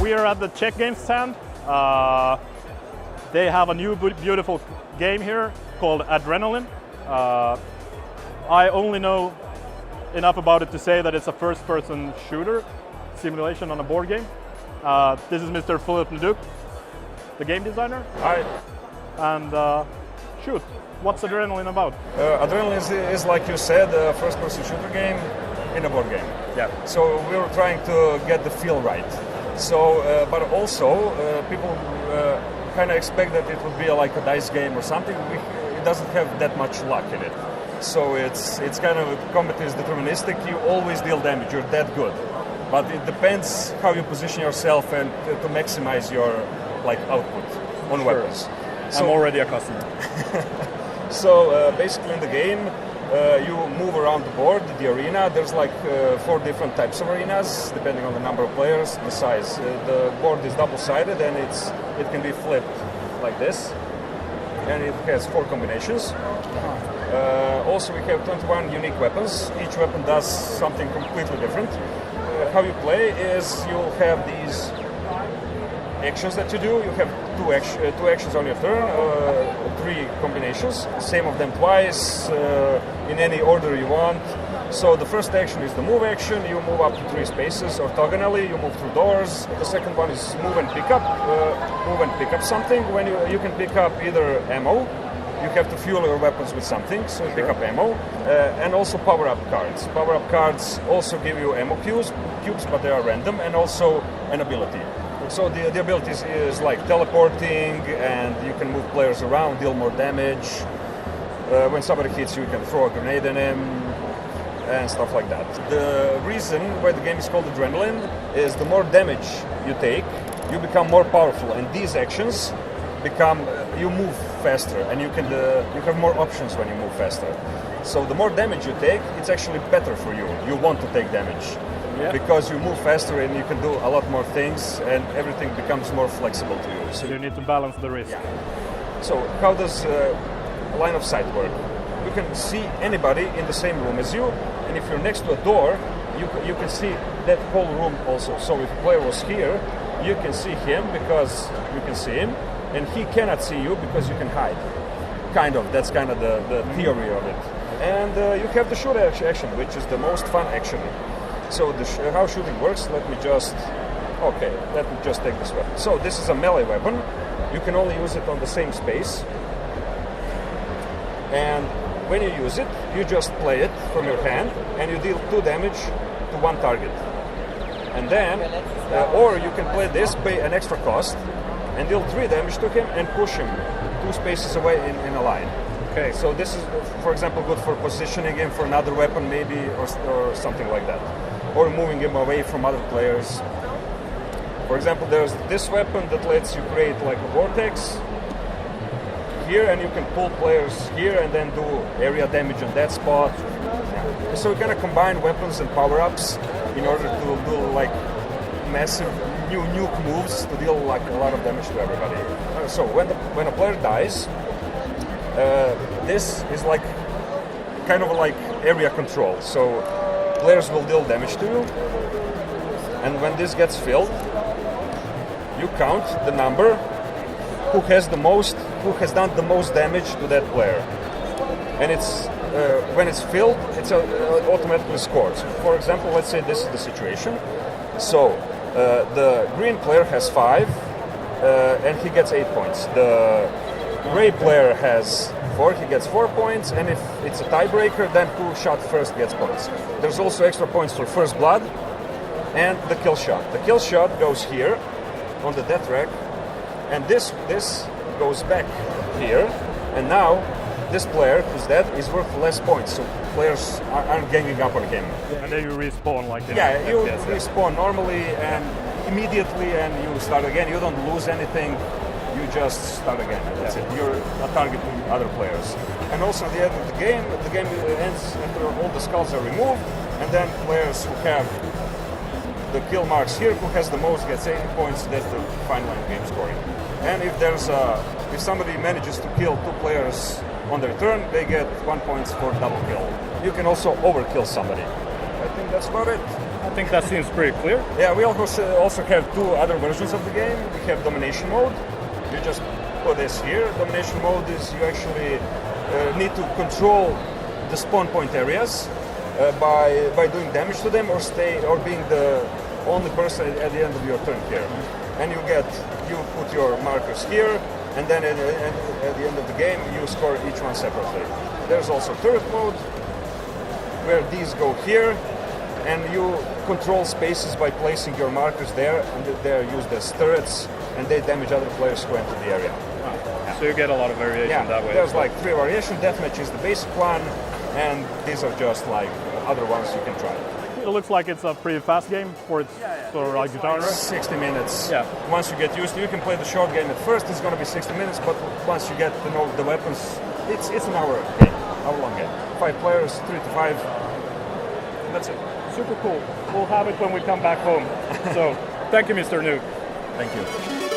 We are at the Czech Games stand. They have a new beautiful game here called Adrenaline. I only know enough about it to say that it's a first-person shooter simulation on a board game. This is Mr. Filip Denuk, the game designer. Hi. And shoot, what's Adrenaline about? Adrenaline is, like you said, a first-person shooter game in a board game. Yeah. So we were trying to get the feel right. So, but also people kind of expect that it would be like a dice game or something. It doesn't have that much luck in it. So it's kind of combat is deterministic. You always deal damage. You're that good, but it depends how you position yourself and to maximize your output on weapons. So, I'm already a customer. So basically in the game, you move around the board, the arena. There's 4 different types of arenas depending on the number of players, the size. The board is double-sided and it can be flipped like this, and it has 4 combinations. Also, we have 21 unique weapons. Each weapon does something completely different. How you play is you'll have these actions that you do. You have two actions on your turn, 3 combinations. Same of them twice, in any order you want. So the first action is the move action. You move up to 3 spaces orthogonally. You move through doors. The second one is move and pick up. Move and pick up something. When you can pick up either ammo. You have to fuel your weapons with something, so you pick up ammo, and also power-up cards. Power-up cards also give you ammo cubes, but they are random, and also an ability. So the abilities is like teleporting, and you can move players around, deal more damage. When somebody hits you, you can throw a grenade at him, and stuff like that. The reason why the game is called Adrenaline is the more damage you take, you become more powerful, and these actions you move faster, and you have more options when you move faster. So the more damage you take, it's actually better for you. You want to take damage because you move faster and you can do a lot more things, and everything becomes more flexible to you. So you need to balance the risk. Yeah. So how does line of sight work? You can see anybody in the same room as you, and if you're next to a door, you can see that whole room also. So if a player was here, you can see him because you can see him, and he cannot see you because you can hide. That's kind of the theory of it. And you have the shoot action, which is the most fun action. So how shooting works, let me just take this weapon. So this is a melee weapon. You can only use it on the same space. And when you use it, you just play it from your hand, and you deal 2 damage to 1 target. And then, or you can play this, pay an extra cost, and deal 3 damage to him and push him 2 spaces away in a line. Okay. So this is, for example, good for positioning him for another weapon maybe, or something like that. Or moving him away from other players. For example, there's this weapon that lets you create like a vortex here, and you can pull players here and then do area damage on that spot. Yeah. So we kind of combine weapons and power-ups in order to do like massive new nuke moves to deal like a lot of damage to everybody. So when a player dies, this is like kind of like area control. So players will deal damage to you, and when this gets filled, you count the number who has done the most damage to that player, and it's when it's filled, it's automatically scored. So for example, let's say this is the situation. So the green player has 5, and he gets 8 points. The gray player has 4, he gets 4 points, and if it's a tiebreaker, then who shot first gets points. There's also extra points for first blood and the kill shot. The kill shot goes here on the death rack, and this goes back here, and now this player who's dead is worth less points, so players aren't ganging up on him. And then you respawn like that. Yeah, you respawn normally and immediately, and you start again. You don't lose anything. You just start again. That's it. You're a target to other players. And also at the end of the game ends after all the skulls are removed, and then players who have the kill marks here, who has the most gets 80 points. That's the final end game scoring. And if somebody manages to kill 2 players on their turn, they get 1 point for double kill. You can also overkill somebody. I think that's about it. I think that seems pretty clear. Yeah, we also have two other versions of the game. We have domination mode. You just put this here. Domination mode is you actually need to control the spawn point areas by doing damage to them or being the only person at the end of your turn here. And you put your markers here, and then at the end of the game you score each one separately. There's also turret mode, where these go here, and you control spaces by placing your markers there, and they're used as turrets, and they damage other players who enter the area. Wow. Yeah. So you get a lot of variation that way. There's like 3 variations. Deathmatch is the basic one, and these are just like other ones you can try. It looks like it's a pretty fast game for its sort of like genre. 60 minutes. Yeah. Once you get used to it, you can play the short game at first, it's going to be 60 minutes, but once you get to know the weapons, it's an hour-long game. 5 players, 3 to 5. That's it. Super cool. We'll have it when we come back home. So, thank you, Mr. Nuke. Thank you.